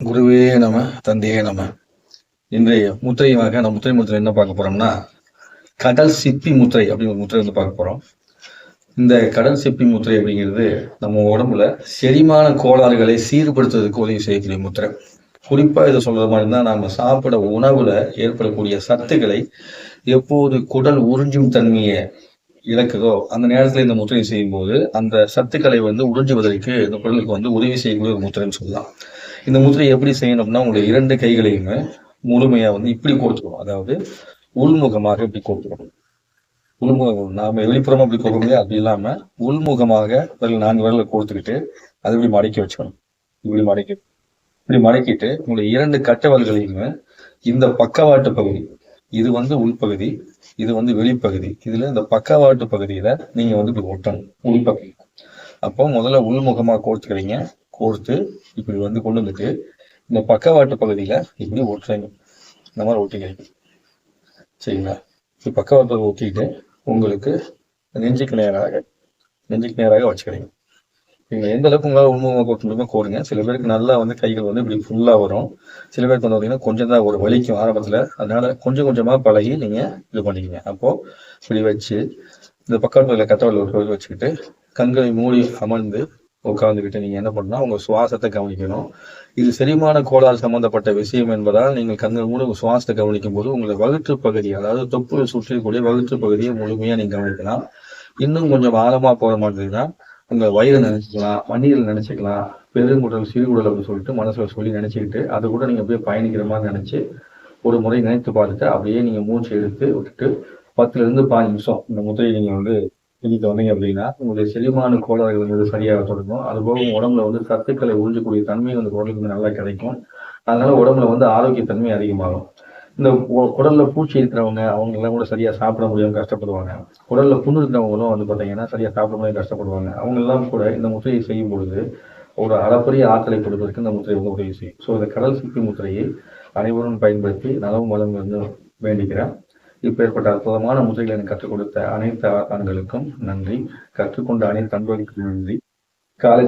குருவே நம, தந்தையே நம. இன்றைய முத்திரையாக நம்ம முத்திரை என்ன பார்க்க போறோம்னா, கடல் சிப்பி முத்திரை அப்படின்னு ஒரு முத்திரை வந்து பார்க்க போறோம். இந்த கடல் சிப்பி முத்திரை அப்படிங்கிறது நம்ம உடம்புல செரிமான கோளாறுகளை சீர்படுத்துவதற்கு உதவி செய்யக்கூடிய முத்திரை. குறிப்பா இதை சொல்ற மாதிரி தான், நாம சாப்பிட உணவுல ஏற்படக்கூடிய சத்துக்களை எப்போது குடல் உறிஞ்சும் தன்மையை இழக்குதோ அந்த நேரத்துல இந்த முத்திரை செய்யும் போது அந்த சத்துக்களை வந்து உறிஞ்சுவதற்கு இந்த குடலுக்கு வந்து உதவி செய்யக்கூடிய ஒரு முத்திரைன்னு சொல்லலாம். இந்த முத்திரையை எப்படி செய்யணும்னா, உங்களுடைய 2 கைகளையுமே முழுமையா வந்து இப்படி கோர்த்துக்கணும். அதாவது உள்முகமாக இப்படி கோர்த்துக்கணும். உள்முகம் நாம வெளிப்புறமா அப்படி கோர்க்க முடியாது. அப்படி இல்லாம உள்முகமாக 4 விரல கோர்த்துக்கிட்டு அதை இப்படி மடக்கி வச்சுக்கணும். இப்படி மடக்கிட்டு உங்களுடைய 2 கட்டவல்களையுமே இந்த பக்கவாட்டு பகுதி, இது வந்து உள்பகுதி, இது வந்து வெளிப்பகுதி. இதுல இந்த பக்கவாட்டு பகுதியில நீங்க வந்து இப்படி ஒட்டணும். உள்பகுதி. அப்போ முதல்ல உள்முகமா கோர்த்துக்கிறீங்க. கோர்த்து இப்படி வந்து கொண்டு வந்துட்டு இந்த பக்கவாட்டு பகுதியில இப்படி ஒட்டுறீங்க. இந்த மாதிரி ஒட்டிக்கிறீங்க. சரிங்களா? இப்படி பக்கவாட்டு பகுதி ஒட்டிட்டு உங்களுக்கு நெஞ்சுக்கு நேராக வச்சுக்கிறீங்க. நீங்க எந்த அளவுக்கு உங்களால் உள்முகமா கோர்க்க முடியுமோ கோருங்க. சில பேருக்கு நல்லா வந்து கைகள் வந்து இப்படி ஃபுல்லா வரும். சில பேருக்கு வந்து பார்த்தீங்கன்னா கொஞ்சம் தான் ஒரு வலிக்கும் ஆரம்பத்துல. அதனால கொஞ்சம் கொஞ்சமா பழகி நீங்க இது பண்ணிக்கங்க. அப்போ இப்படி வச்சு இந்த பக்கவாட்டு கட்டவர்கள் வச்சுக்கிட்டு கண்களை மூடி அமர்ந்து உட்கார்ந்துக்கிட்டு நீங்க என்ன பண்ணா உங்க சுவாசத்தை கவனிக்கணும். இது செரிமான கோளாறு சம்பந்தப்பட்ட விஷயம் என்பதால் நீங்கள் கண்கள் மூடி உங்க சுவாசத்தை கவனிக்கும் போது உங்களை வயிற்று பகுதி, அதாவது தொப்புளை சுற்றிக்கூடிய வயிற்று பகுதியை முழுமையா நீங்க கவனிக்கலாம். இன்னும் கொஞ்சம் ஆழமா போற மாதிரினா உங்க வயிறு நினைச்சுக்கலாம், மண்ணீரல் நினைச்சுக்கலாம், பெருங்குடல் சிறுகுடல் அப்படின்னு சொல்லிட்டு மனசுல சொல்லி நினைச்சுக்கிட்டு அதை கூட நீங்க அப்படியே பயணிக்கிற மாதிரி நினைச்சு ஒரு முறை நினைத்து பார்த்துட்டு அப்படியே நீங்க மூச்சு எடுத்து விட்டுட்டு 10 இருந்து 15 நிமிஷம் இந்த முத்திரையை நீங்க வந்து செஞ்சுட்டு வந்தீங்க அப்படின்னா உங்களுடைய செரிமான கோளாறுகள் வந்து சரியாக தொடங்கும். அதுபோக உங்க உடம்புல வந்து சத்துக்களை உறிஞ்சக்கூடிய தன்மை வந்து உடலுக்கு நல்லா கிடைக்கும். அதனால உடம்புல வந்து ஆரோக்கியத்தன்மை அதிகமாகும். இந்த குடல்ல பூச்சி இருக்கிறவங்க அவங்க எல்லாம் கூட சரியா சாப்பிட முடியாம கஷ்டப்படுவாங்க. குடல்ல புண்ணு இருக்கிறவங்களும் வந்து பாத்தீங்கன்னா சரியா சாப்பிட முடியாம கஷ்டப்படுவாங்க. அவங்க எல்லாம் கூட இந்த முத்திரையை செய்யும் பொழுது ஒரு அளப்பரிய ஆற்றலை கொடுப்பதற்கு இந்த முத்திரை வந்து உதவி செய்யும். ஸோ இந்த கடல் சிப்பி முத்திரையை அனைவரும் பயன்படுத்தி நலவும் வளம் வந்து வேண்டிக்கிறேன். இப்பேற்பட்ட அற்புதமான முறைகளை எனக்கு கற்றுக் கொடுத்த அனைத்து ஆண்களுக்கும் நன்றி. கற்றுக்கொண்ட அனைத்து அன்பர்களுக்கும் நன்றி. காலேஜ்